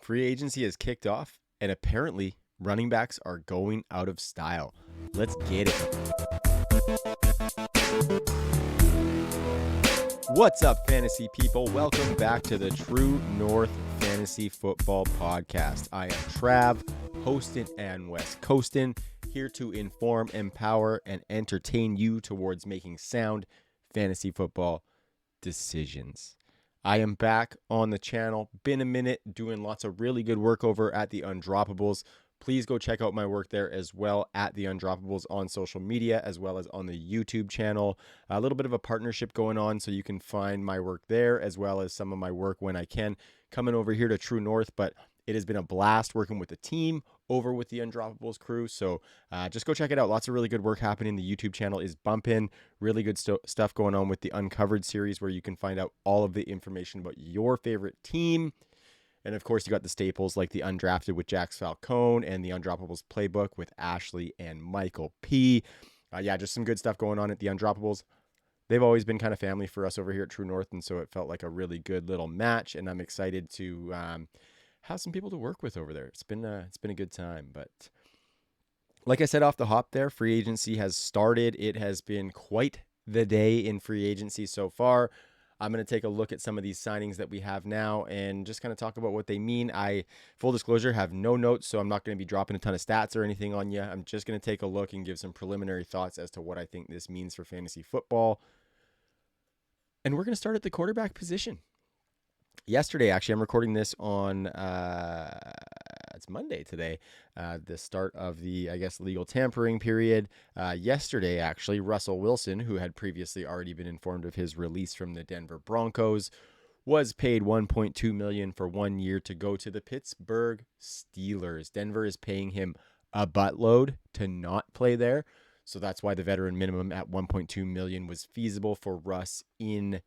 Free agency has kicked off, and apparently running backs are going out of style. Let's get it. What's up, fantasy people? Welcome back to the True North Fantasy Football Podcast. I am Trav, hosting and West Coastin', here to inform, empower, and entertain you towards making sound fantasy football decisions. I am back on the channel. Been a minute, doing lots of really good work over at the Undroppables. Please go check out my work there as well at the Undroppables on social media, as well as on the YouTube channel. A little bit of a partnership going on, so you can find my work there, as well as some of my work when I can coming over here to True North. But it has been a blast working with the team over with the Undroppables crew. So just go check it out. Lots of really good work happening. The YouTube channel is bumping. Really good stuff going on with the Uncovered series, where you can find out all of the information about your favorite team. And of course, you got the staples like the Undrafted with Jax Falcone and the Undroppables playbook with Ashley and Michael P. Just some good stuff going on at the Undroppables. They've always been kind of family for us over here at True North, and so it felt like a really good little match. And I'm excited to have some people to work with over there. It's been a good time. But like I said off the hop there, free agency has started. It has been quite the day in free agency so far. I'm going to take a look at some of these signings that we have now and just kind of talk about what they mean. Full disclosure, have no notes, so I'm not going to be dropping a ton of stats or anything on you. I'm just going to take a look and give some preliminary thoughts as to what I think this means for fantasy football. And we're going to start at the quarterback position. Yesterday, actually, I'm recording this on, it's Monday today, the start of the, legal tampering period. Yesterday, actually, Russell Wilson, who had previously already been informed of his release from the Denver Broncos, was paid $1.2 million for 1 year to go to the Pittsburgh Steelers. Denver is paying him a buttload to not play there, so that's why the veteran minimum at $1.2 million was feasible for Russ in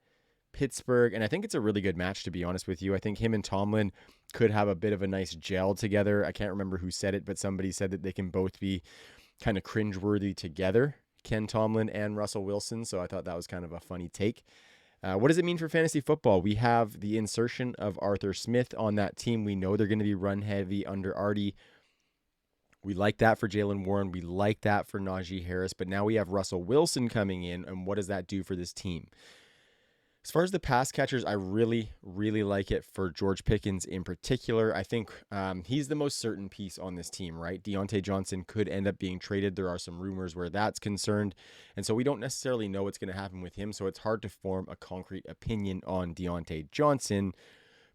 Pittsburgh. And I think it's a really good match, to be honest with you. I think him and Tomlin could have a bit of a nice gel together. I can't remember who said it, but somebody said that they can both be kind of cringeworthy together, Ken Tomlin and Russell Wilson. So I thought that was kind of a funny take. What does it mean for fantasy football? We have the insertion of Arthur Smith on that team. We know they're going to be run heavy under Artie. We like that for Jaylen Warren. We like that for Najee Harris. But now we have Russell Wilson coming in, and what does that do for this team? As far as the pass catchers, I really, really like it for George Pickens in particular. I think he's the most certain piece on this team, right? Deontay Johnson could end up being traded. There are some rumors where that's concerned. And so we don't necessarily know what's going to happen with him. So it's hard to form a concrete opinion on Deontay Johnson.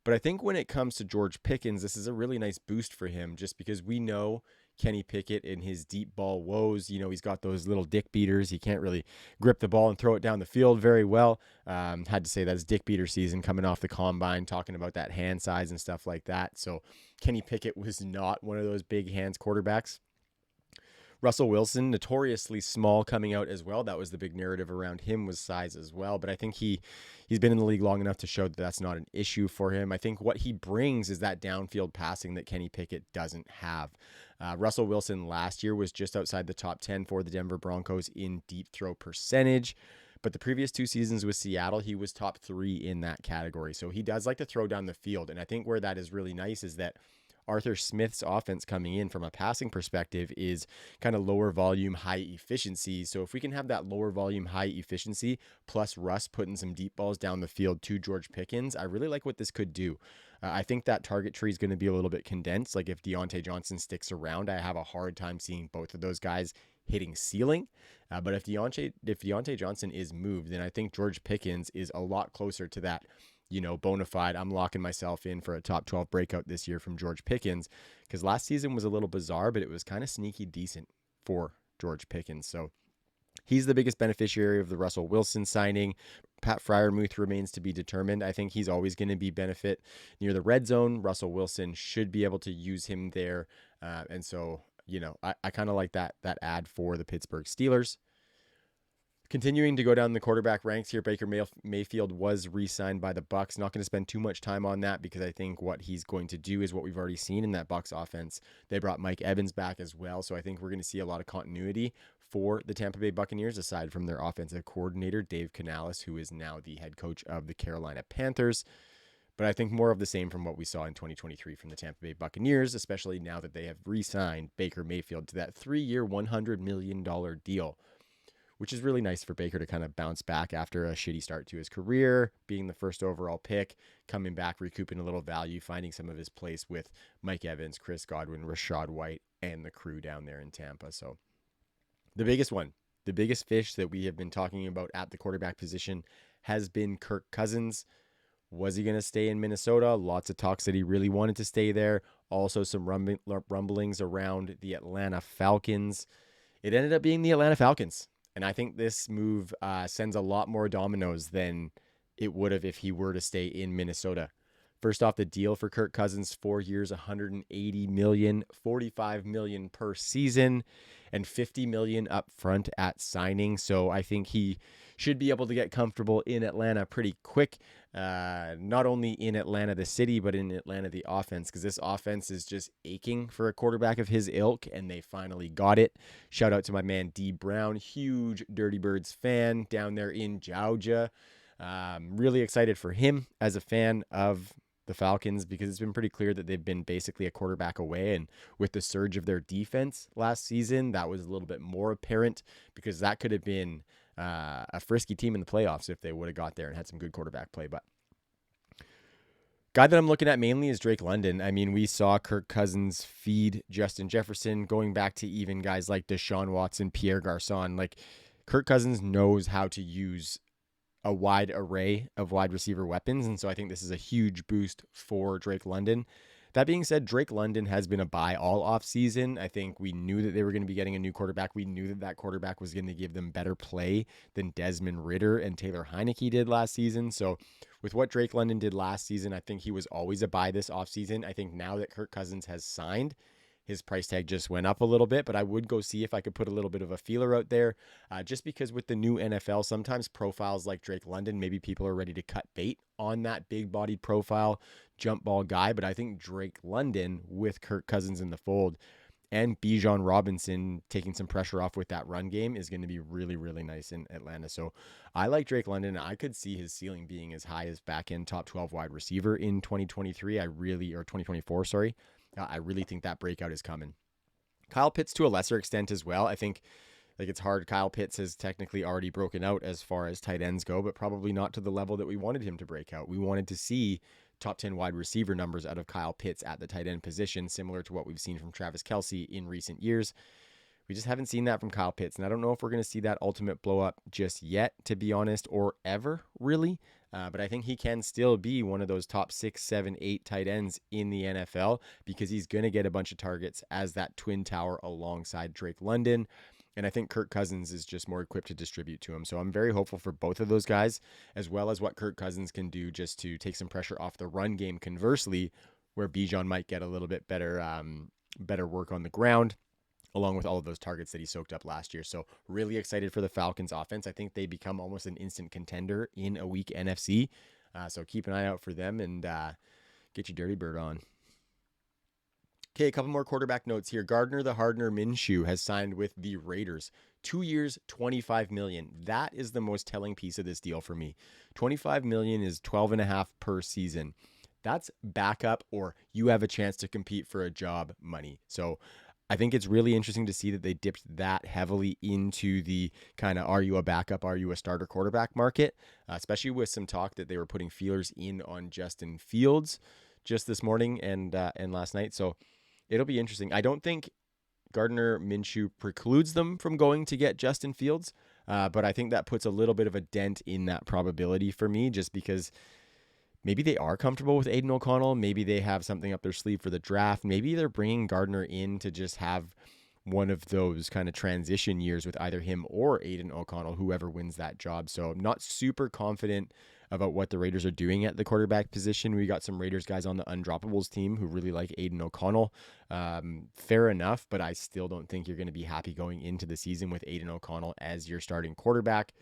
But I think when it comes to George Pickens, this is a really nice boost for him, just because we know Kenny Pickett in his deep ball woes. You know, he's got those little dick beaters. He can't really grip the ball and throw it down the field very well. Had to say that's dick beater season coming off the combine, talking about that hand size and stuff like that. So Kenny Pickett was not one of those big hands quarterbacks. Russell Wilson, notoriously small coming out as well. That was the big narrative around him, was size as well. But I think he's been in the league long enough to show that that's not an issue for him. I think what he brings is that downfield passing that Kenny Pickett doesn't have. Russell Wilson last year was just outside the top 10 for the Denver Broncos in deep throw percentage. But the previous 2 seasons with Seattle, he was top 3 in that category. So he does like to throw down the field. And I think where that is really nice is that Arthur Smith's offense coming in from a passing perspective is kind of lower volume, high efficiency. So if we can have that lower volume, high efficiency, plus Russ putting some deep balls down the field to George Pickens, I really like what this could do. I think that target tree is going to be a little bit condensed. Like if Deontay Johnson sticks around, I have a hard time seeing both of those guys hitting ceiling. But if Deontay Johnson is moved, then I think George Pickens is a lot closer to that, bona fide, I'm locking myself in for a top 12 breakout this year from George Pickens, because last season was a little bizarre, but it was kind of sneaky decent for George Pickens. So he's the biggest beneficiary of the Russell Wilson signing. Pat Freiermuth remains to be determined. I think he's always going to be benefit near the red zone. Russell Wilson should be able to use him there. And so, I kind of like that ad for the Pittsburgh Steelers. Continuing to go down the quarterback ranks here, Baker Mayfield was re-signed by the Bucs. Not going to spend too much time on that, because I think what he's going to do is what we've already seen in that Bucs offense. They brought Mike Evans back as well, so I think we're going to see a lot of continuity for the Tampa Bay Buccaneers, aside from their offensive coordinator, Dave Canales, who is now the head coach of the Carolina Panthers. But I think more of the same from what we saw in 2023 from the Tampa Bay Buccaneers, especially now that they have re-signed Baker Mayfield to that 3-year, $100 million deal, which is really nice for Baker to kind of bounce back after a shitty start to his career, being the first overall pick, coming back, recouping a little value, finding some of his place with Mike Evans, Chris Godwin, Rachaad White, and the crew down there in Tampa. So the biggest one, the biggest fish that we have been talking about at the quarterback position has been Kirk Cousins. Was he going to stay in Minnesota? Lots of talks that he really wanted to stay there. Also some rumblings around the Atlanta Falcons. It ended up being the Atlanta Falcons. And I think this move sends a lot more dominoes than it would have if he were to stay in Minnesota. First off, the deal for Kirk Cousins, 4 years, $180 million, $45 million per season, and $50 million up front at signing. So I think he should be able to get comfortable in Atlanta pretty quick. Not only in Atlanta, the city, but in Atlanta, the offense, because this offense is just aching for a quarterback of his ilk, and they finally got it. Shout out to my man, D Brown, huge Dirty Birds fan down there in Georgia. Really excited for him as a fan of the Falcons, because it's been pretty clear that they've been basically a quarterback away. And with the surge of their defense last season, that was a little bit more apparent, because that could have been a frisky team in the playoffs if they would have got there and had some good quarterback play. But guy that I'm looking at mainly is Drake London. I mean, we saw Kirk Cousins feed Justin Jefferson, going back to even guys like Deshaun Watson, Pierre Garçon. Like, Kirk Cousins knows how to use a wide array of wide receiver weapons. And so I think this is a huge boost for Drake London. That being said, Drake London has been a buy all off season. I think we knew that they were going to be getting a new quarterback. We knew that that quarterback was going to give them better play than Desmond Ridder and Taylor Heineke did last season. So with what Drake London did last season, I think he was always a buy this offseason. I think now that Kirk Cousins has signed, his price tag just went up a little bit, but I would go see if I could put a little bit of a feeler out there, just because with the new NFL, sometimes profiles like Drake London, maybe people are ready to cut bait on that big-bodied profile jump ball guy. But I think Drake London with Kirk Cousins in the fold and Bijan Robinson taking some pressure off with that run game is going to be really, really nice in Atlanta. So I like Drake London. I could see his ceiling being as high as back-end top 12 wide receiver in 2023. Or 2024, sorry. I really think that breakout is coming. Kyle Pitts to a lesser extent as well. I think it's hard. Kyle Pitts has technically already broken out as far as tight ends go, but probably not to the level that we wanted him to break out. We wanted to see top 10 wide receiver numbers out of Kyle Pitts at the tight end position, similar to what we've seen from Travis Kelce in recent years. We just haven't seen that from Kyle Pitts, and I don't know if we're going to see that ultimate blow up just yet, to be honest, or ever, really. But I think he can still be one of those top 6, 7, 8 tight ends in the NFL, because he's going to get a bunch of targets as that twin tower alongside Drake London. And I think Kirk Cousins is just more equipped to distribute to him. So I'm very hopeful for both of those guys, as well as what Kirk Cousins can do just to take some pressure off the run game. Conversely, where Bijan might get a little bit better work on the ground, along with all of those targets that he soaked up last year. So really excited for the Falcons offense. I think they become almost an instant contender in a weak NFC. So keep an eye out for them and get your Dirty Bird on. Okay, a couple more quarterback notes here. Gardner the Hardner Minshew has signed with the Raiders. 2 years, $25 million. That is the most telling piece of this deal for me. $25 million is $12.5 per season. That's backup, or you have a chance to compete for a job money. So I think it's really interesting to see that they dipped that heavily into the kind of, are you a backup, are you a starter quarterback market, especially with some talk that they were putting feelers in on Justin Fields just this morning and last night. So it'll be interesting. I don't think Gardner Minshew precludes them from going to get Justin Fields, but I think that puts a little bit of a dent in that probability for me, just because maybe they are comfortable with Aiden O'Connell. Maybe they have something up their sleeve for the draft. Maybe they're bringing Gardner in to just have one of those kind of transition years with either him or Aiden O'Connell, whoever wins that job. So I'm not super confident about what the Raiders are doing at the quarterback position. We got some Raiders guys on the Undroppables team who really like Aiden O'Connell. Fair enough, but I still don't think you're going to be happy going into the season with Aiden O'Connell as your starting quarterback,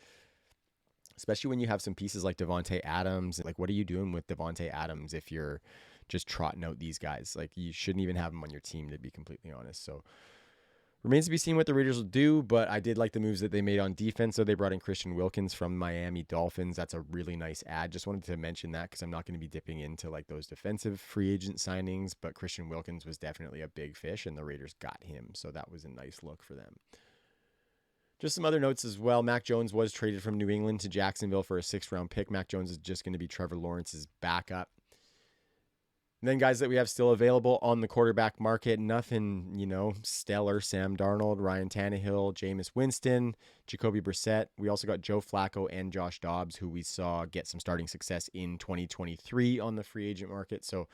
especially when you have some pieces like Devontae Adams. Like, what are you doing with Devontae Adams if you're just trotting out these guys? Like, you shouldn't even have him on your team, to be completely honest. So Remains to be seen what the Raiders will do, but I did like the moves that they made on defense. So they brought in Christian Wilkins from Miami Dolphins. That's a really nice add. Just wanted to mention that because I'm not going to be dipping into like those defensive free agent signings, but Christian Wilkins was definitely a big fish, and the Raiders got him. So that was a nice look for them. Just some other notes as well. Mac Jones was traded from New England to Jacksonville for a 6th-round pick. Mac Jones is just going to be Trevor Lawrence's backup. And then guys that we have still available on the quarterback market, nothing, stellar. Sam Darnold, Ryan Tannehill, Jameis Winston, Jacoby Brissett. We also got Joe Flacco and Josh Dobbs, who we saw get some starting success in 2023 on the free agent market. So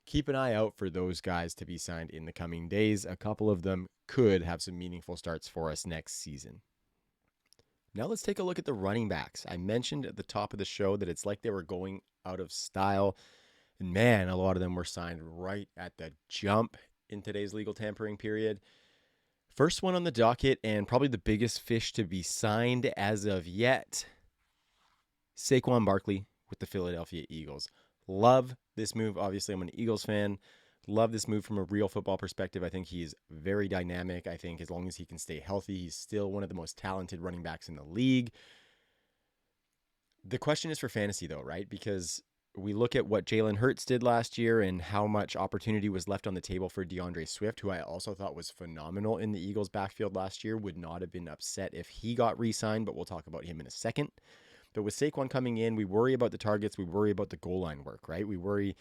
keep an eye out for those guys to be signed in the coming days. A couple of them could have some meaningful starts for us next season. Now let's take a look at the running backs. I mentioned at the top of the show that it's like they were going out of style. And man, a lot of them were signed right at the jump in today's legal tampering period. First one on the docket, and probably the biggest fish to be signed as of yet, Saquon Barkley with the Philadelphia Eagles. Love this move. Obviously, I'm an Eagles fan. Love this move from a real football perspective. I think he's very dynamic. I think as long as he can stay healthy, he's still one of the most talented running backs in the league. The question is for fantasy, though, right? Because we look at what Jalen Hurts did last year and how much opportunity was left on the table for DeAndre Swift, who I also thought was phenomenal in the Eagles backfield last year. Would not have been upset if he got re-signed, but we'll talk about him in a second. But with Saquon coming in, we worry about the targets. We worry about the goal line work, right? We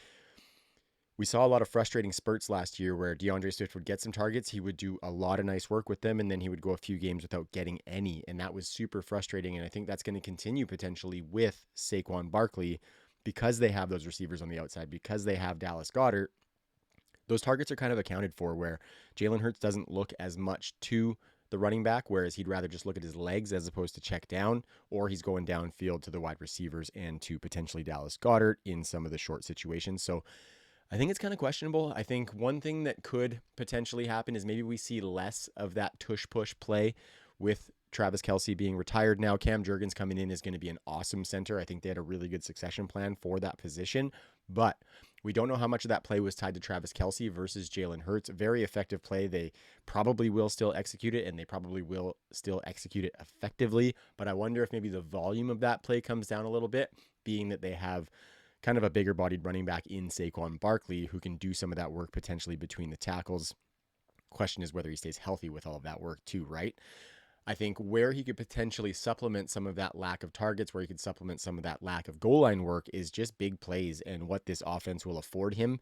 saw a lot of frustrating spurts last year where DeAndre Swift would get some targets. He would do a lot of nice work with them, and then he would go a few games without getting any. And that was super frustrating. And I think that's going to continue potentially with Saquon Barkley, because they have those receivers on the outside, because they have Dallas Goedert. Those targets are kind of accounted for, where Jalen Hurts doesn't look as much to the running back, whereas he'd rather just look at his legs as opposed to check down, or he's going downfield to the wide receivers and to potentially Dallas Goedert in some of the short situations. So I think it's kind of questionable. I think one thing that could potentially happen is maybe we see less of that tush-push play with Travis Kelce being retired now. Cam Jurgens coming in is going to be an awesome center. I think they had a really good succession plan for that position, but we don't know how much of that play was tied to Travis Kelce versus Jalen Hurts. Very effective play. They probably will still execute it, and they probably will still execute it effectively, but I wonder if maybe the volume of that play comes down a little bit, being that they have kind of a bigger bodied running back in Saquon Barkley who can do some of that work potentially between the tackles. Question is whether he stays healthy with all of that work too, right? I think where he could potentially supplement some of that lack of targets, where he could supplement some of that lack of goal line work, is just big plays, and what this offense will afford him,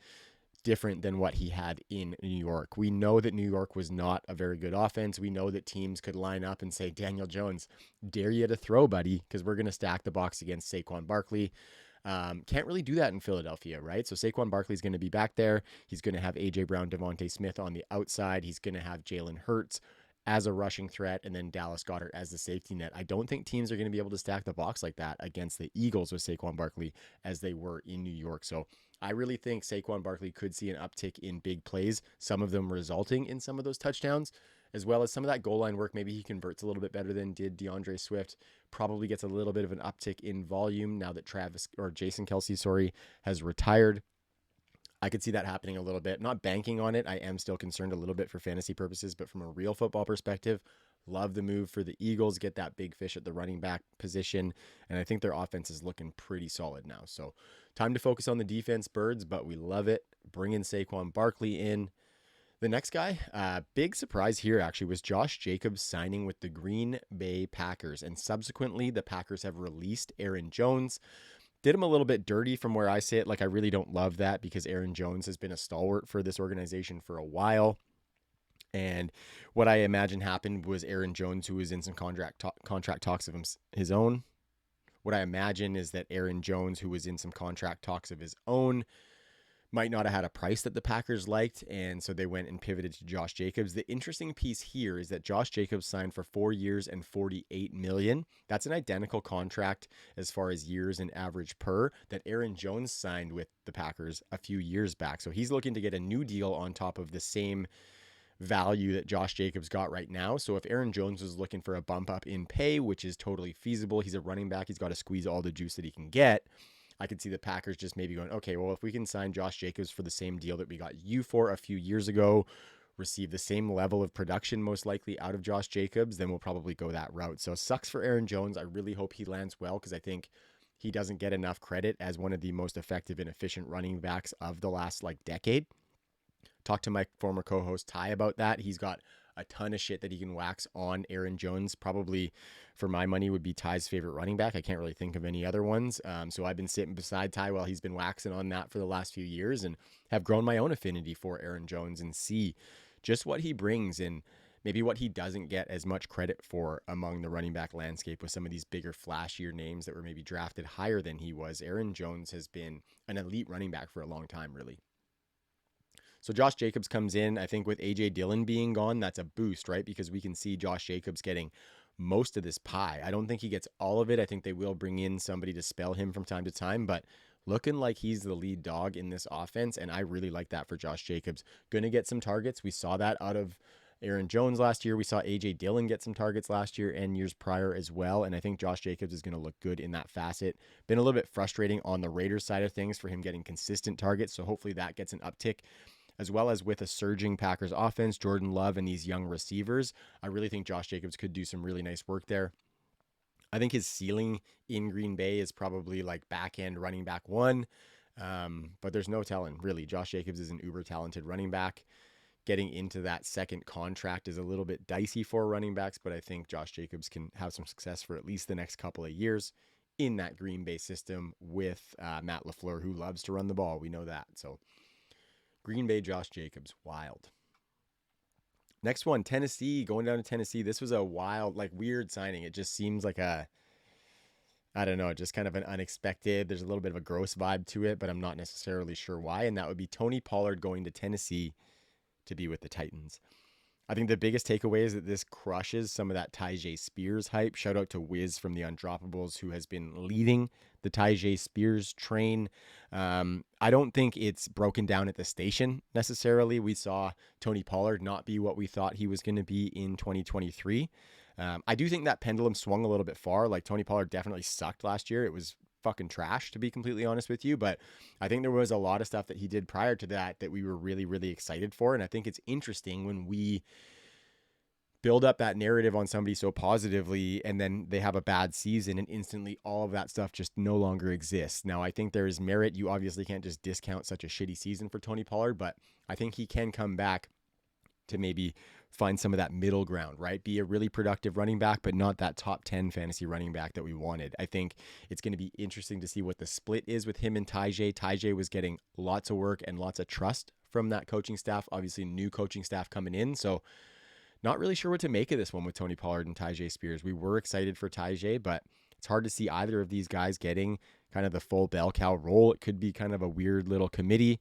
different than what he had in New York. We know that New York was not a very good offense. We know that teams could line up and say, Daniel Jones, dare you to throw, buddy, because we're going to stack the box against Saquon Barkley. Can't really do that in Philadelphia, right? So Saquon Barkley is going to be back there. He's going to have A.J. Brown, Devontae Smith on the outside. He's going to have Jalen Hurts as a rushing threat, and then Dallas Goedert as the safety net. I don't think teams are going to be able to stack the box like that against the Eagles with Saquon Barkley as they were in New York. So I really think Saquon Barkley could see an uptick in big plays, some of them resulting in some of those touchdowns, as well as some of that goal line work. Maybe he converts a little bit better than did DeAndre Swift. Probably gets a little bit of an uptick in volume now that Jason Kelce, has retired. I could see that happening a little bit. Not banking on it. I am still concerned a little bit for fantasy purposes, but from a real football perspective, love the move for the Eagles. Get that big fish at the running back position, and I think their offense is looking pretty solid now. So time to focus on the defense, Birds, but we love it. Bring in Saquon Barkley in. The next guy, big surprise here actually, was Josh Jacobs signing with the Green Bay Packers, and subsequently the Packers have released Aaron Jones. Did him a little bit dirty from where I sit. Like, I really don't love that, because Aaron Jones has been a stalwart for this organization for a while. And what I imagine happened was Aaron Jones, who was in some contract talks of his own. What I imagine is that Aaron Jones, who was in some contract talks of his own, might not have had a price that the Packers liked, and so they went and pivoted to Josh Jacobs. The interesting piece here is that Josh Jacobs signed for 4 years and $48 million. That's an identical contract as far as years and average per that Aaron Jones signed with the Packers a few years back. So he's looking to get a new deal on top of the same value that Josh Jacobs got right now. So if Aaron Jones was looking for a bump up in pay, which is totally feasible, he's a running back, he's got to squeeze all the juice that he can get. I could see the Packers just maybe going, okay, well, if we can sign Josh Jacobs for the same deal that we got you for a few years ago, receive the same level of production most likely out of Josh Jacobs, then we'll probably go that route. So sucks for Aaron Jones. I really hope he lands well because I think he doesn't get enough credit as one of the most effective and efficient running backs of the last decade. Talked to my former co-host Ty about that. He's got a ton of shit that he can wax on Aaron Jones. Probably, for my money, would be Ty's favorite running back. I can't really think of any other ones. So I've been sitting beside Ty while he's been waxing on that for the last few years and have grown my own affinity for Aaron Jones and see just what he brings and maybe what he doesn't get as much credit for among the running back landscape with some of these bigger, flashier names that were maybe drafted higher than he was. Aaron Jones has been an elite running back for a long time, really. So Josh Jacobs comes in. I think with A.J. Dillon being gone, that's a boost, right? Because we can see Josh Jacobs getting most of this pie. I don't think he gets all of it. I think they will bring in somebody to spell him from time to time, but looking like he's the lead dog in this offense, and I really like that for Josh Jacobs. Going to get some targets. We saw that out of Aaron Jones last year. We saw A.J. Dillon get some targets last year and years prior as well, and I think Josh Jacobs is going to look good in that facet. Been a little bit frustrating on the Raiders side of things for him getting consistent targets, so hopefully that gets an uptick. As well as with a surging Packers offense, Jordan Love and these young receivers, I really think Josh Jacobs could do some really nice work there. I think his ceiling in Green Bay is probably back end running back one, but there's no telling, really. Josh Jacobs is an uber talented running back. Getting into that second contract is a little bit dicey for running backs, but I think Josh Jacobs can have some success for at least the next couple of years in that Green Bay system with Matt LaFleur, who loves to run the ball. We know that. So Green Bay, Josh Jacobs, wild. Next one, Tennessee, going down to Tennessee. This was a wild, weird signing. It just seems like I don't know, just kind of an unexpected. There's a little bit of a gross vibe to it, but I'm not necessarily sure why. And that would be Tony Pollard going to Tennessee to be with the Titans. I think the biggest takeaway is that this crushes some of that Tyjae Spears hype. Shout out to Wiz from the Undroppables, who has been leading the Tyjae Spears train. I don't think it's broken down at the station necessarily. We saw Tony Pollard not be what we thought he was going to be in 2023. I do think that pendulum swung a little bit far. Tony Pollard definitely sucked last year. It was fucking trash, to be completely honest with you, but I think there was a lot of stuff that he did prior to that we were really, really excited for. And I think it's interesting when we build up that narrative on somebody so positively and then they have a bad season and instantly all of that stuff just no longer exists. Now, I think there is merit. You obviously can't just discount such a shitty season for Tony Pollard, but I think he can come back to maybe find some of that middle ground, right? Be a really productive running back, but not that top 10 fantasy running back that we wanted. I think it's going to be interesting to see what the split is with him and Tyjae. Tyjae was getting lots of work and lots of trust from that coaching staff, obviously new coaching staff coming in. So not really sure what to make of this one with Tony Pollard and Tyjae Spears. We were excited for Tyjae, but it's hard to see either of these guys getting kind of the full bell cow role. It could be kind of a weird little committee.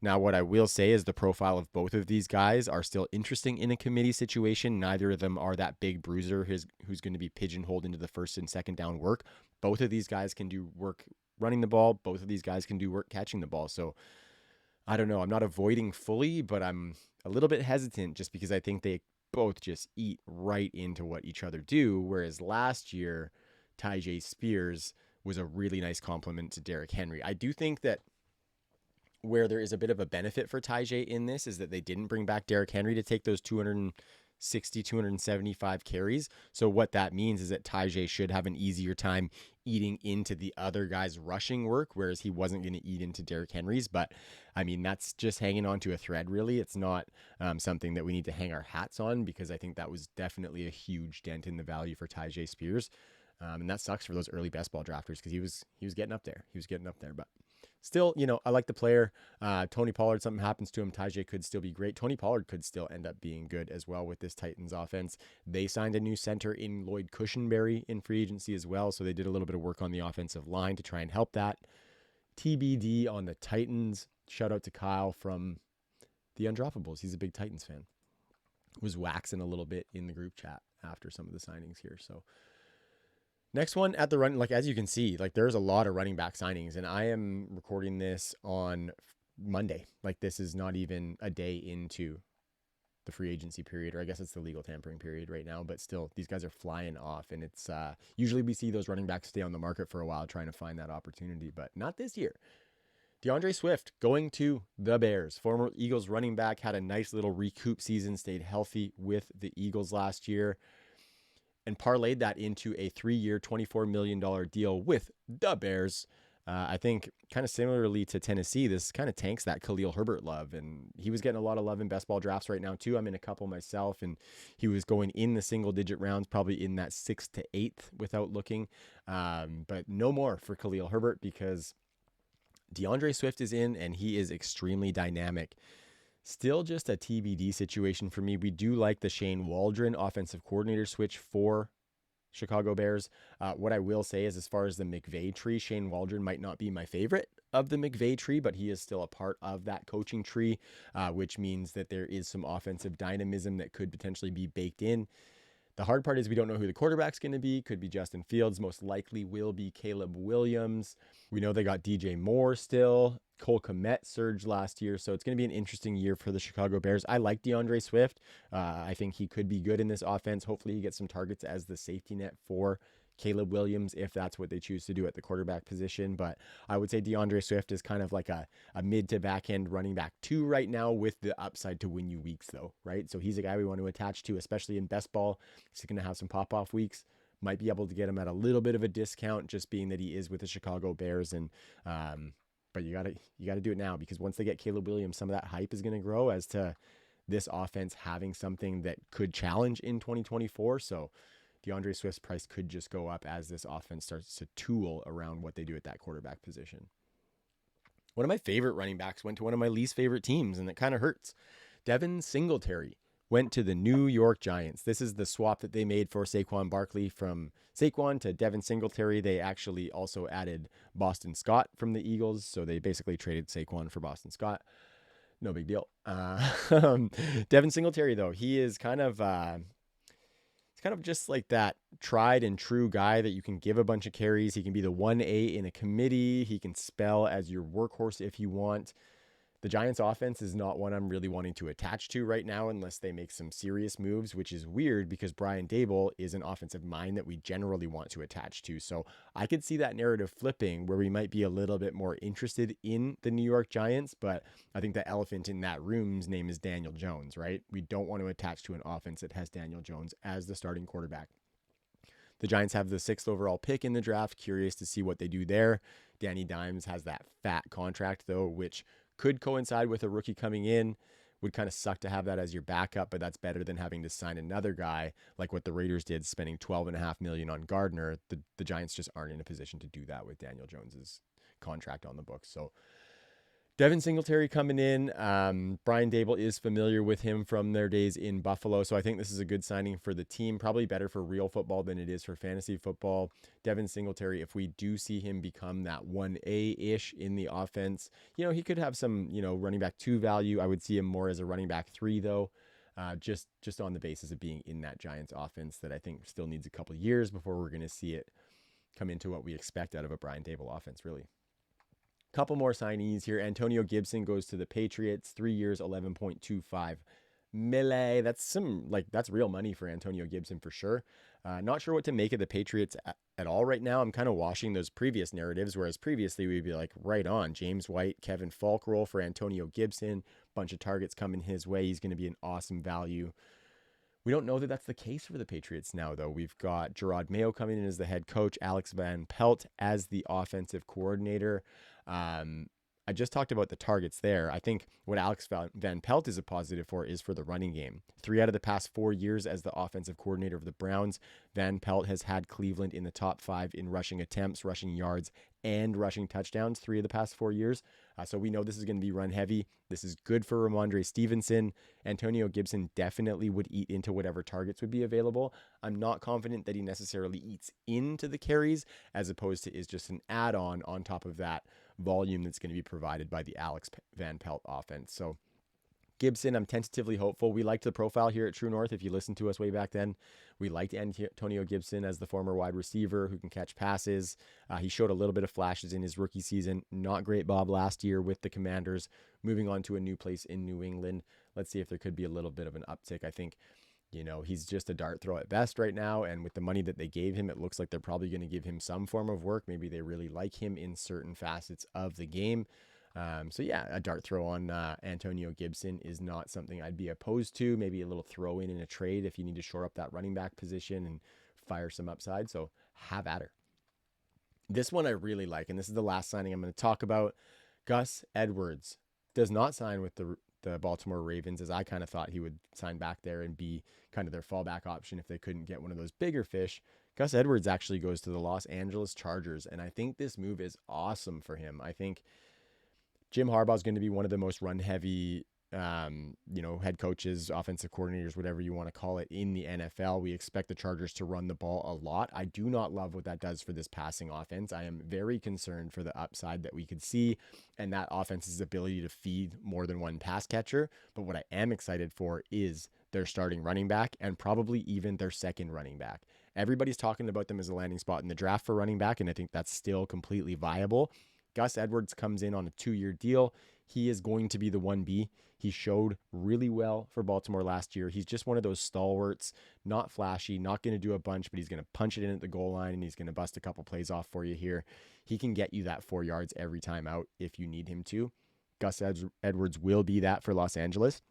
Now, what I will say is the profile of both of these guys are still interesting in a committee situation. Neither of them are that big bruiser who's going to be pigeonholed into the first and second down work. Both of these guys can do work running the ball. Both of these guys can do work catching the ball. So I don't know. I'm not avoiding fully, but I'm a little bit hesitant just because I think they both just eat right into what each other do. Whereas last year, Tyjae Spears was a really nice compliment to Derrick Henry. I do think that where there is a bit of a benefit for Tyjae in this is that they didn't bring back Derrick Henry to take those 260, 275 carries. So what that means is that Tyjae should have an easier time eating into the other guy's rushing work, whereas he wasn't going to eat into Derrick Henry's. But I mean, that's just hanging on to a thread, really. It's not something that we need to hang our hats on, because I think that was definitely a huge dent in the value for Tyjae Spears. And that sucks for those early best ball drafters, because he was getting up there. But still, I like the player. Tony Pollard, something happens to him, Tyjae could still be great. Tony Pollard could still end up being good as well with this Titans offense. They signed a new center in Lloyd Cushenberry in free agency as well, so they did a little bit of work on the offensive line to try and help that. TBD on the Titans. Shout out to Kyle from the Undroppables. He's a big Titans fan. Was waxing a little bit in the group chat after some of the signings here, so next one at the run, as you can see, there's a lot of running back signings, and I am recording this on Monday. This is not even a day into the free agency period, or I guess it's the legal tampering period right now, but still, these guys are flying off, and it's usually we see those running backs stay on the market for a while trying to find that opportunity, but not this year. DeAndre Swift going to the Bears. Former Eagles running back, had a nice little recoup season, stayed healthy with the Eagles last year, and parlayed that into a 3-year, $24 million deal with the Bears. I think kind of similarly to Tennessee, this kind of tanks that Khalil Herbert love. And he was getting a lot of love in best ball drafts right now too. I'm in a couple myself, and he was going in the single digit rounds, probably in that 6th to 8th without looking. But no more for Khalil Herbert because DeAndre Swift is in and he is extremely dynamic. Still just a TBD situation for me. We do like the Shane Waldron offensive coordinator switch for Chicago Bears. What I will say is, as far as the McVay tree, Shane Waldron might not be my favorite of the McVay tree, but he is still a part of that coaching tree, which means that there is some offensive dynamism that could potentially be baked in. The hard part is we don't know who the quarterback's going to be. Could be Justin Fields. Most likely will be Caleb Williams. We know they got DJ Moore still. Cole Kmet surged last year, so it's going to be an interesting year for the Chicago Bears. I like DeAndre Swift. I think he could be good in this offense. Hopefully he gets some targets as the safety net for Caleb Williams, if that's what they choose to do at the quarterback position. But I would say DeAndre Swift is kind of like a mid to back end running back 2 right now, with the upside to win you weeks though, right? So he's a guy we want to attach to, especially in best ball. He's going to have some pop-off weeks. Might be able to get him at a little bit of a discount, just being that he is with the Chicago Bears. And but you gotta do it now, because once they get Caleb Williams, some of that hype is going to grow as to this offense having something that could challenge in 2024. So DeAndre Swift's price could just go up as this offense starts to tool around what they do at that quarterback position. One of my favorite running backs went to one of my least favorite teams, and it kind of hurts. Devin Singletary went to the New York Giants. This is the swap that they made for Saquon Barkley. From Saquon to Devin Singletary, they actually also added Boston Scott from the Eagles, so they basically traded Saquon for Boston Scott. No big deal. Devin Singletary, though, he is kind of just like that tried and true guy that you can give a bunch of carries. He can be the 1A in a committee. He can spell as your workhorse if you want. The Giants offense is not one I'm really wanting to attach to right now unless they make some serious moves, which is weird because Brian Daboll is an offensive mind that we generally want to attach to. So I could see that narrative flipping where we might be a little bit more interested in the New York Giants, but I think the elephant in that room's name is Daniel Jones, right? We don't want to attach to an offense that has Daniel Jones as the starting quarterback. The Giants have the 6th overall pick in the draft. Curious to see what they do there. Danny Dimes has that fat contract, though, which could coincide with a rookie coming in. Would kind of suck to have that as your backup, but that's better than having to sign another guy like what the Raiders did, spending $12.5 million on Gardner. The Giants just aren't in a position to do that with Daniel Jones's contract on the books. So Devin Singletary coming in. Brian Daboll is familiar with him from their days in Buffalo, so I think this is a good signing for the team. Probably better for real football than it is for fantasy football. Devin Singletary, if we do see him become that 1A-ish in the offense, he could have some, running back 2 value. I would see him more as a running back 3, though, just on the basis of being in that Giants offense that I think still needs a couple years before we're going to see it come into what we expect out of a Brian Daboll offense, really. Couple more signees here. Antonio Gibson goes to the Patriots, 3 years, $11.25 million. That's real money for Antonio Gibson for sure. Not sure what to make of the Patriots at all right now. I'm kind of washing those previous narratives, whereas previously we'd be like, right on, James White, Kevin Falk role for Antonio Gibson, bunch of targets coming his way. He's going to be an awesome value. We don't know that that's the case for the Patriots now, though. We've got Gerard Mayo coming in as the head coach, Alex Van Pelt as the offensive coordinator. I just talked about the targets there. I think what Alex Van Pelt is a positive for is for the running game. 3 out of the past 4 years as the offensive coordinator of the Browns, Van Pelt has had Cleveland in the top 5 in rushing attempts, rushing yards, and rushing touchdowns 3 of the past 4 years. So we know this is going to be run heavy. This is good for Ramondre Stevenson. Antonio Gibson definitely would eat into whatever targets would be available. I'm not confident that he necessarily eats into the carries as opposed to is just an add-on on top of that volume that's going to be provided by the Alex Van Pelt offense. So Gibson, I'm tentatively hopeful. We liked the profile here at True North. If you listened to us way back then, we liked Antonio Gibson as the former wide receiver who can catch passes. He showed a little bit of flashes in his rookie season. Not great Bob last year with the Commanders, moving on to a new place in New England. Let's see if there could be a little bit of an uptick. I think, he's just a dart throw at best right now. And with the money that they gave him, it looks like they're probably going to give him some form of work. Maybe they really like him in certain facets of the game. So yeah, a dart throw on Antonio Gibson is not something I'd be opposed to. Maybe a little throw in a trade if you need to shore up that running back position and fire some upside. So have at her. This one I really like, and this is the last signing I'm going to talk about. Gus Edwards does not sign with the Baltimore Ravens, as I kind of thought he would sign back there and be kind of their fallback option if they couldn't get one of those bigger fish. Gus Edwards actually goes to the Los Angeles Chargers, and I think this move is awesome for him. I think Jim Harbaugh is going to be one of the most run-heavy, head coaches, offensive coordinators, whatever you want to call it, in the NFL. We expect the Chargers to run the ball a lot. I do not love what that does for this passing offense. I am very concerned for the upside that we could see and that offense's ability to feed more than one pass catcher. But what I am excited for is their starting running back and probably even their second running back. Everybody's talking about them as a landing spot in the draft for running back, and I think that's still completely viable. Gus Edwards comes in on a 2-year deal. He is going to be the 1B. He showed really well for Baltimore last year. He's just one of those stalwarts, not flashy, not going to do a bunch, but he's going to punch it in at the goal line and he's going to bust a couple plays off for you here. He can get you that 4 yards every time out if you need him to. Gus Edwards will be that for Los Angeles.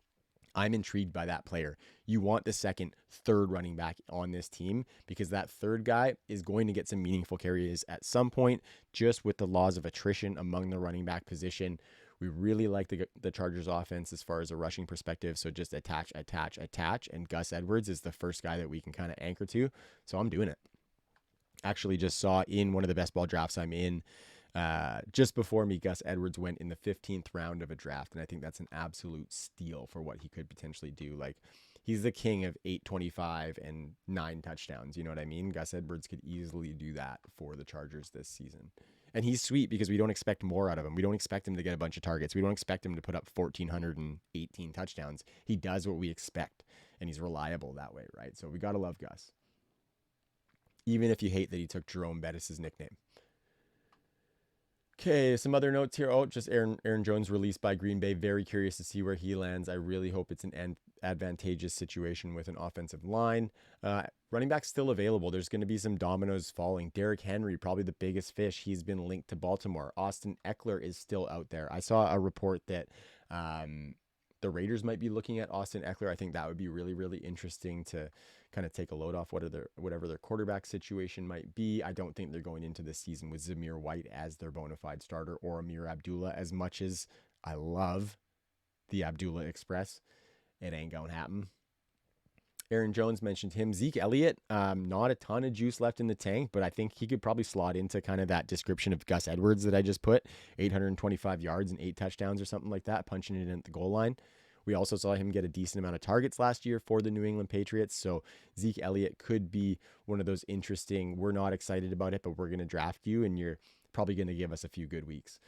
I'm intrigued by that player. You want the second, third running back on this team because that third guy is going to get some meaningful carries at some point, just with the laws of attrition among the running back position. We really like the Chargers offense as far as a rushing perspective. So just attach. And Gus Edwards is the first guy that we can kind of anchor to. So I'm doing it. Actually just saw in one of the best ball drafts I'm in, just before me, Gus Edwards went in the 15th round of a draft, and I think that's an absolute steal for what he could potentially do. Like, he's the king of 825 and 9 touchdowns. You know what I mean? Gus Edwards could easily do that for the Chargers this season. And he's sweet because we don't expect more out of him. We don't expect him to get a bunch of targets. We don't expect him to put up 1,418 touchdowns. He does what we expect, and he's reliable that way, right? So we got to love Gus. Even if you hate that he took Jerome Bettis' nickname. Okay, some other notes here. Oh, just Aaron Jones released by Green Bay. Very curious to see where he lands. I really hope it's an advantageous situation with an offensive line. Running back still available. There's going to be some dominoes falling. Derrick Henry, probably the biggest fish. He's been linked to Baltimore. Austin Eckler is still out there. I saw a report that the Raiders might be looking at Austin Eckler. I think that would be really, really interesting to kind of take a load off whatever their quarterback situation might be. I don't think they're going into this season with Zamir White as their bona fide starter or Amir Abdullah. As much as I love the Abdullah Express, it ain't going to happen. Aaron Jones mentioned him. Zeke Elliott, not a ton of juice left in the tank, but I think he could probably slot into kind of that description of Gus Edwards that I just put, 825 yards and 8 touchdowns or something like that, punching it in at the goal line. We also saw him get a decent amount of targets last year for the New England Patriots. So Zeke Elliott could be one of those interesting, we're not excited about it, but we're going to draft you and you're probably going to give us a few good weeks.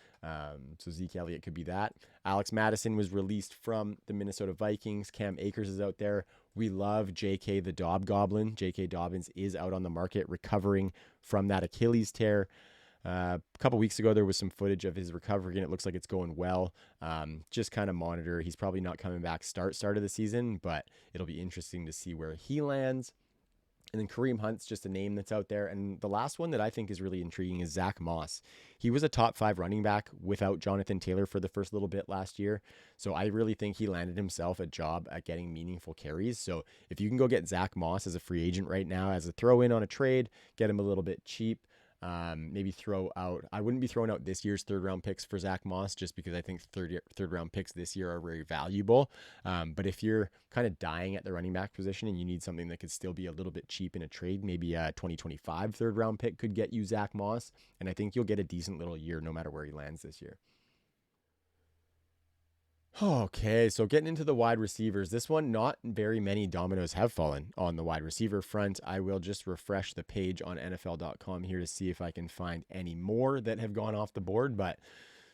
So Zeke Elliott could be that. Alex Madison was released from the Minnesota Vikings. Cam Akers is out there. We love J.K. the Dobb Goblin. J.K. Dobbins is out on the market recovering from that Achilles tear. A couple weeks ago, there was some footage of his recovery, and it looks like it's going well. Just kind of monitor. He's probably not coming back start of the season, but it'll be interesting to see where he lands. And then Kareem Hunt's just a name that's out there. And the last one that I think is really intriguing is Zach Moss. He was a top 5 running back without Jonathan Taylor for the first little bit last year. So I really think he landed himself a job at getting meaningful carries. So if you can go get Zach Moss as a free agent right now, as a throw in on a trade, get him a little bit cheap. Maybe throw out, I wouldn't be throwing out this year's 3rd round picks for Zach Moss just because I think third round picks this year are very valuable. But if you're kind of dying at the running back position and you need something that could still be a little bit cheap in a trade, maybe a 2025 3rd round pick could get you Zach Moss. And I think you'll get a decent little year no matter where he lands this year. Okay, so getting into the wide receivers, this one, not very many dominoes have fallen on the wide receiver front. I will just refresh the page on NFL.com here to see if I can find any more that have gone off the board, but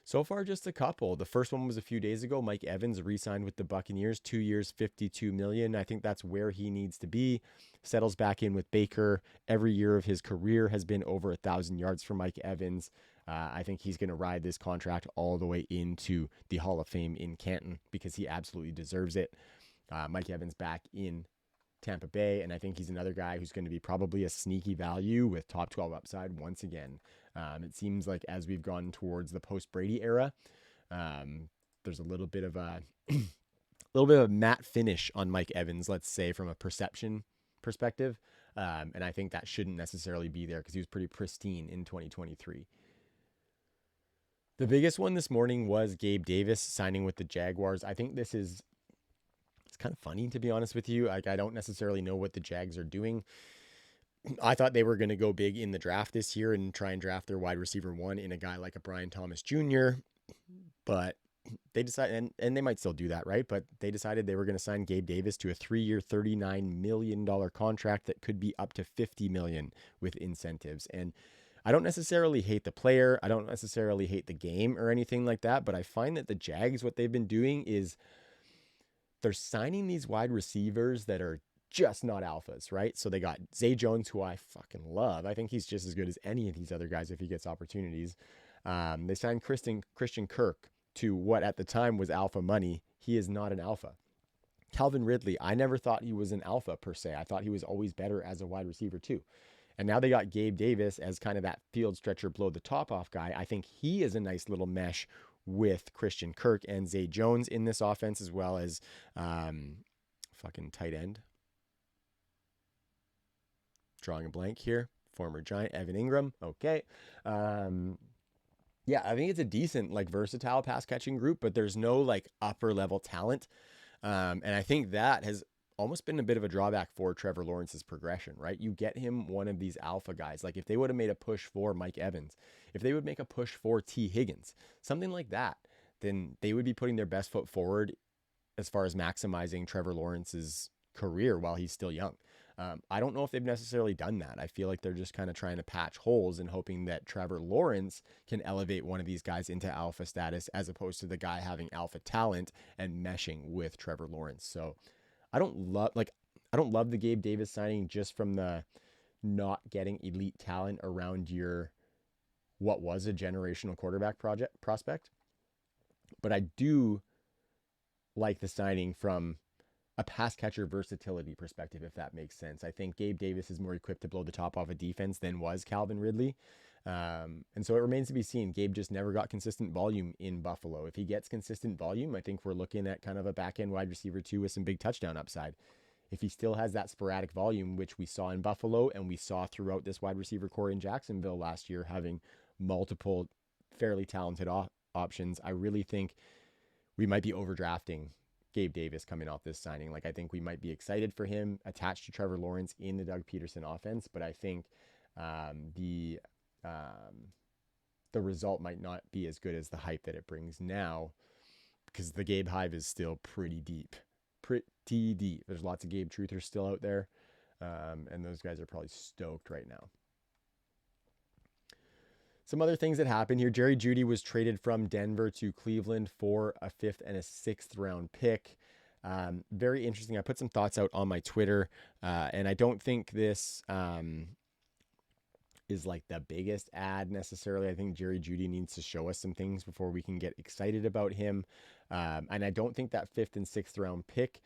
so far just a couple. The first one was a few days ago. Mike Evans re-signed with the Buccaneers, 2 years, $52 million. I think that's where he needs to be. Settles back in with Baker. Every year of his career has been over 1,000 yards for Mike Evans. I think he's going to ride this contract all the way into the Hall of Fame in Canton because he absolutely deserves it. Mike Evans back in Tampa Bay, and I think he's another guy who's going to be probably a sneaky value with top 12 upside once again. It seems like as we've gone towards the post-Brady era, There's a little bit of a little bit of a matte finish on Mike Evans, let's say, from a perception perspective. And I think that shouldn't necessarily be there because he was pretty pristine in 2023. The biggest one this morning was Gabe Davis signing with the Jaguars. I think it's kind of funny, to be honest with you. Like, I don't necessarily know what the Jags are doing. I thought they were going to go big in the draft this year and try and draft their wide receiver one in a guy like a Brian Thomas Jr., but they decided, and they might still do that, right? But they decided they were going to sign Gabe Davis to a 3-year, $39 million contract that could be up to $50 million with incentives. And I don't necessarily hate the player. I don't necessarily hate the game or anything like that. But I find that the Jags, what they've been doing is they're signing these wide receivers that are just not alphas, right? So they got Zay Jones, who I fucking love. I think he's just as good as any of these other guys if he gets opportunities. They signed Christian Kirk to what at the time was alpha money. He is not an alpha. Calvin Ridley, I never thought he was an alpha per se. I thought he was always better as a wide receiver too. And now they got Gabe Davis as kind of that field stretcher, blow the top off guy. I think he is a nice little mesh with Christian Kirk and Zay Jones in this offense, as well as fucking tight end. Drawing a blank here. Former Giant, Evan Ingram. Okay. Yeah, I think it's a decent, like, versatile pass catching group, but there's no like upper level talent. And I think that has almost been a bit of a drawback for Trevor Lawrence's progression, right? You get him one of these alpha guys. Like if they would have made a push for Mike Evans, if they would make a push for T. Higgins, something like that, then they would be putting their best foot forward as far as maximizing Trevor Lawrence's career while he's still young. I don't know if they've necessarily done that. I feel like they're just kind of trying to patch holes and hoping that Trevor Lawrence can elevate one of these guys into alpha status as opposed to the guy having alpha talent and meshing with Trevor Lawrence. So I don't love the Gabe Davis signing just from the not getting elite talent around your what was a generational quarterback prospect. But I do like the signing from a pass catcher versatility perspective, if that makes sense. I think Gabe Davis is more equipped to blow the top off a defense than was Calvin Ridley. And so it remains to be seen. Gabe just never got consistent volume in Buffalo. If he gets consistent volume, I think we're looking at kind of a back-end wide receiver too with some big touchdown upside. If he still has that sporadic volume, which we saw in Buffalo and we saw throughout this wide receiver core in Jacksonville last year, having multiple fairly talented options, I really think we might be overdrafting Gabe Davis coming off this signing. Like, I think we might be excited for him attached to Trevor Lawrence in the Doug Peterson offense, but I think the result might not be as good as the hype that it brings now, because the Gabe hive is still pretty deep. There's lots of Gabe truthers still out there, and those guys are probably stoked right now. Some other things that happened here. Jerry Jeudy was traded from Denver to Cleveland for a 5th and a 6th round pick. Very interesting. I put some thoughts out on my Twitter, and I don't think this is like the biggest ad necessarily. I think Jerry Jeudy needs to show us some things before we can get excited about him. And I don't think that 5th and 6th round pick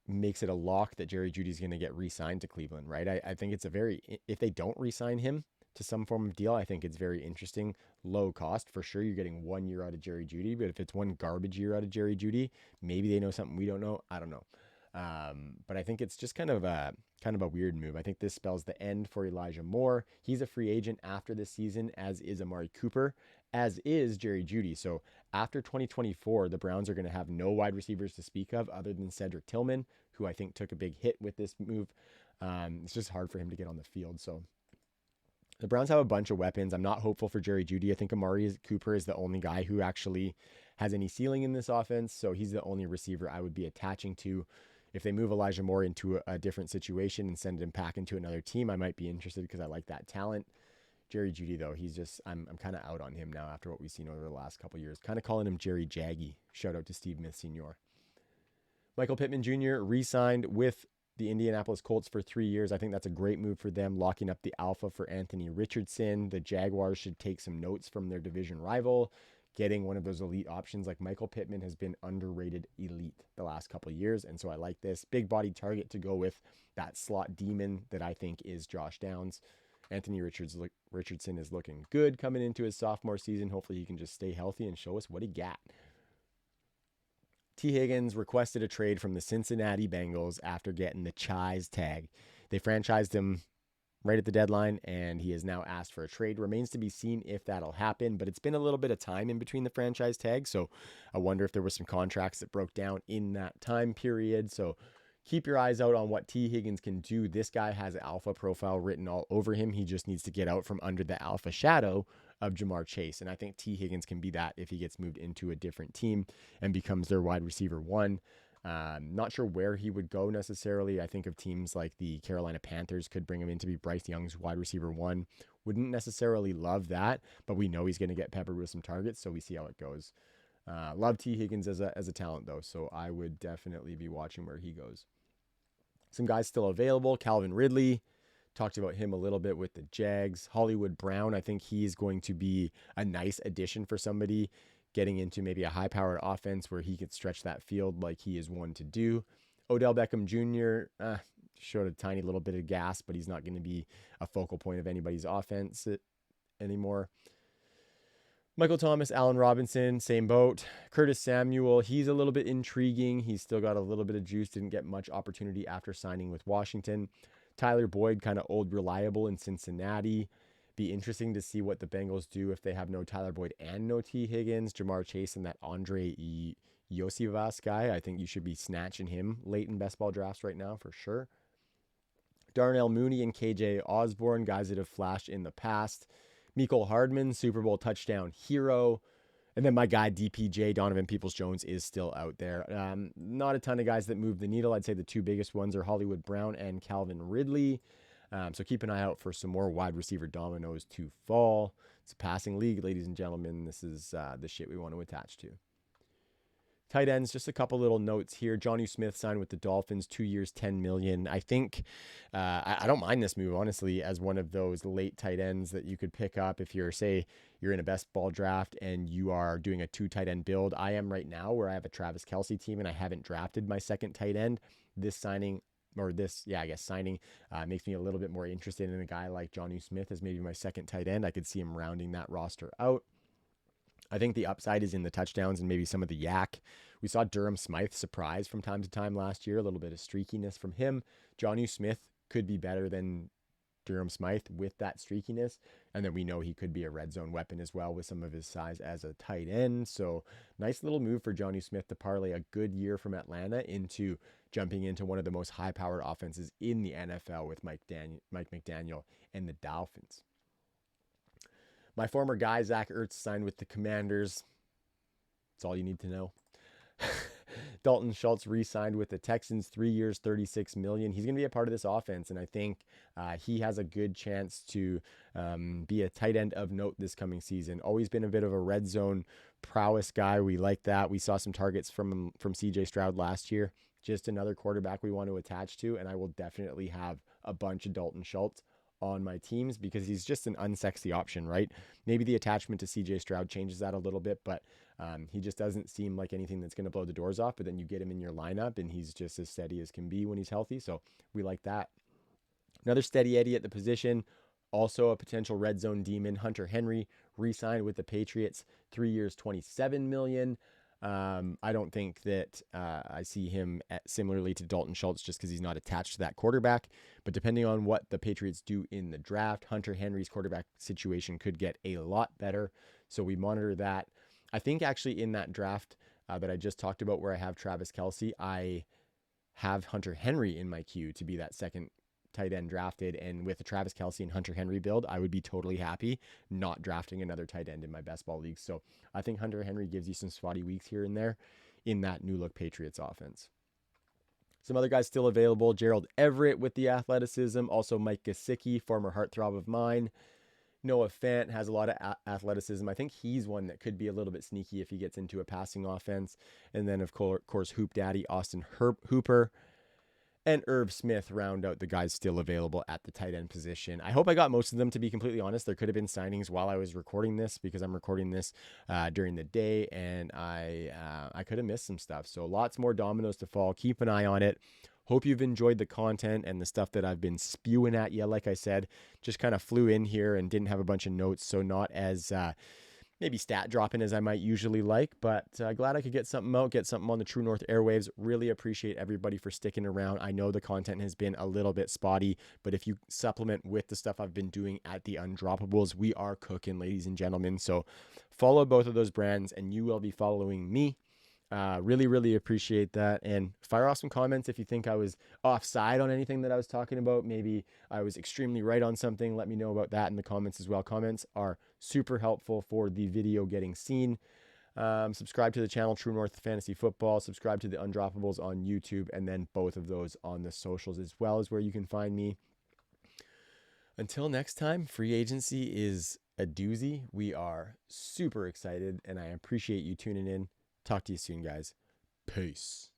makes it a lock that Jerry Jeudy is going to get re-signed to Cleveland, right? I think it's if they don't re-sign him to some form of deal, I think it's very interesting. Low cost for sure. You're getting 1 year out of Jerry Jeudy, but if it's one garbage year out of Jerry Jeudy, maybe they know something we don't know. I don't know. But I think it's just kind of a weird move. I think this spells the end for Elijah Moore. He's a free agent after this season, as is Amari Cooper, as is Jerry Jeudy. So after 2024, the Browns are going to have no wide receivers to speak of other than Cedric Tillman, who I think took a big hit with this move. It's just hard for him to get on the field. So the Browns have a bunch of weapons. I'm not hopeful for Jerry Jeudy. I think Amari Cooper is the only guy who actually has any ceiling in this offense. So he's the only receiver I would be attaching to. If they move Elijah Moore into a different situation and send him back into another team, I might be interested because I like that talent. Jerry Jeudy, though, I'm kind of out on him now after what we've seen over the last couple of years. Kind of calling him Jerry Jaggy. Shout out to Steve Smith Sr. Michael Pittman Jr. re-signed with the Indianapolis Colts for 3 years. I think that's a great move for them, locking up the alpha for Anthony Richardson. The Jaguars should take some notes from their division rival. Getting one of those elite options like Michael Pittman has been underrated elite the last couple of years, and so I like this. Big body target to go with that slot demon that I think is Josh Downs. Anthony Richardson is looking good coming into his sophomore season. Hopefully he can just stay healthy and show us what he got. T. Higgins requested a trade from the Cincinnati Bengals after getting the Chies tag. They franchised him right at the deadline, and he has now asked for a trade. Remains to be seen if that'll happen, but it's been a little bit of time in between the franchise tags, so I wonder if there were some contracts that broke down in that time period. So keep your eyes out on what T. Higgins can do. This guy has an alpha profile written all over him. He just needs to get out from under the alpha shadow of Jamar Chase, and I think T. Higgins can be that if he gets moved into a different team and becomes their wide receiver one. Not sure where he would go necessarily. I think of teams like the Carolina Panthers could bring him in to be Bryce Young's wide receiver one. Wouldn't necessarily love that, but we know he's going to get peppered with some targets, so we see how it goes. Love T. Higgins as a talent, though, so I would definitely be watching where he goes. Some guys still available. Calvin Ridley, talked about him a little bit with the Jags. Hollywood Brown, I think he's going to be a nice addition for somebody getting into maybe a high-powered offense where he could stretch that field like he is one to do. Odell Beckham Jr. Showed a tiny little bit of gas, but he's not going to be a focal point of anybody's offense anymore. Michael Thomas, Allen Robinson, same boat. Curtis Samuel, he's a little bit intriguing. He's still got a little bit of juice, didn't get much opportunity after signing with Washington. Tyler Boyd, kind of old reliable in Cincinnati. Be interesting to see what the Bengals do if they have no Tyler Boyd and no T. Higgins. Jamar Chase and that Andre Yosivas guy, I think you should be snatching him late in best ball drafts right now for sure. Darnell Mooney and KJ Osborne, guys that have flashed in the past. Mecole Hardman, Super Bowl touchdown hero. And then my guy DPJ, Donovan Peoples-Jones, is still out there. Not a ton of guys that move the needle. I'd say the two biggest ones are Hollywood Brown and Calvin Ridley. So keep an eye out for some more wide receiver dominoes to fall. It's a passing league, ladies and gentlemen. This is the shit we want to attach to. Tight ends, just a couple little notes here. Jonnu Smith signed with the Dolphins, 2 years, $10 million. I think I don't mind this move, honestly, as one of those late tight ends that you could pick up if you're in a best ball draft and you are doing a 2 tight end build. I am right now where I have a Travis Kelce team and I haven't drafted my second tight end. This signing makes me a little bit more interested in a guy like Jonnu Smith as maybe my second tight end. I could see him rounding that roster out. I think the upside is in the touchdowns and maybe some of the yak. We saw Durham Smythe surprise from time to time last year, a little bit of streakiness from him. Jonnu Smith could be better than Durham Smythe with that streakiness. And then we know he could be a red zone weapon as well with some of his size as a tight end. So nice little move for Jonnu Smith to parlay a good year from Atlanta into jumping into one of the most high-powered offenses in the NFL with Mike McDaniel and the Dolphins. My former guy, Zach Ertz, signed with the Commanders. That's all you need to know. Dalton Schultz re-signed with the Texans, 3 years, $36 million. He's going to be a part of this offense, and I think he has a good chance to be a tight end of note this coming season. Always been a bit of a red zone prowess guy. We like that. We saw some targets from C.J. Stroud last year. Just another quarterback we want to attach to, and I will definitely have a bunch of Dalton Schultz on my teams because he's just an unsexy option, right? Maybe the attachment to CJ Stroud changes that a little bit, but he just doesn't seem like anything that's going to blow the doors off. But then you get him in your lineup and he's just as steady as can be when he's healthy. So we like that. Another steady Eddie at the position, also a potential red zone demon, Hunter Henry, re-signed with the Patriots, 3 years, $27 million. I don't think that I see him similarly to Dalton Schultz just because he's not attached to that quarterback. But depending on what the Patriots do in the draft, Hunter Henry's quarterback situation could get a lot better. So we monitor that. I think actually in that draft that I just talked about where I have Travis Kelce, I have Hunter Henry in my queue to be that second tight end drafted. And with the Travis Kelce and Hunter Henry build, I would be totally happy not drafting another tight end in my best ball league. So I think Hunter Henry gives you some spotty weeks here and there in that new look Patriots offense. Some other guys still available. Gerald Everett with the athleticism. Also Mike Gesicki, former heartthrob of mine. Noah Fant has a lot of athleticism. I think he's one that could be a little bit sneaky if he gets into a passing offense. And then, of course, Hoop Daddy, Austin Hooper, and Irv Smith round out the guys still available at the tight end position. I hope I got most of them, to be completely honest. There could have been signings while I was recording this because I'm recording this during the day, and I could have missed some stuff. So lots more dominoes to fall. Keep an eye on it. Hope you've enjoyed the content and the stuff that I've been spewing at you. Like I said, just kind of flew in here and didn't have a bunch of notes, so not as maybe stat dropping as I might usually like, but glad I could get something out, get something on the True North airwaves. Really appreciate everybody for sticking around. I know the content has been a little bit spotty, but if you supplement with the stuff I've been doing at the Undroppables, we are cooking, ladies and gentlemen. So follow both of those brands and you will be following me. Really appreciate that. And fire off some comments if you think I was offside on anything that I was talking about. Maybe I was extremely right on something. Let me know about that in the comments as well. Comments are super helpful for the video getting seen. Subscribe to the channel True North Fantasy Football. Subscribe to the Undroppables on YouTube, and then both of those on the socials as well as where you can find me. Until next time, free agency is a doozy. We are super excited, and I appreciate you tuning in. Talk to you soon, guys. Peace.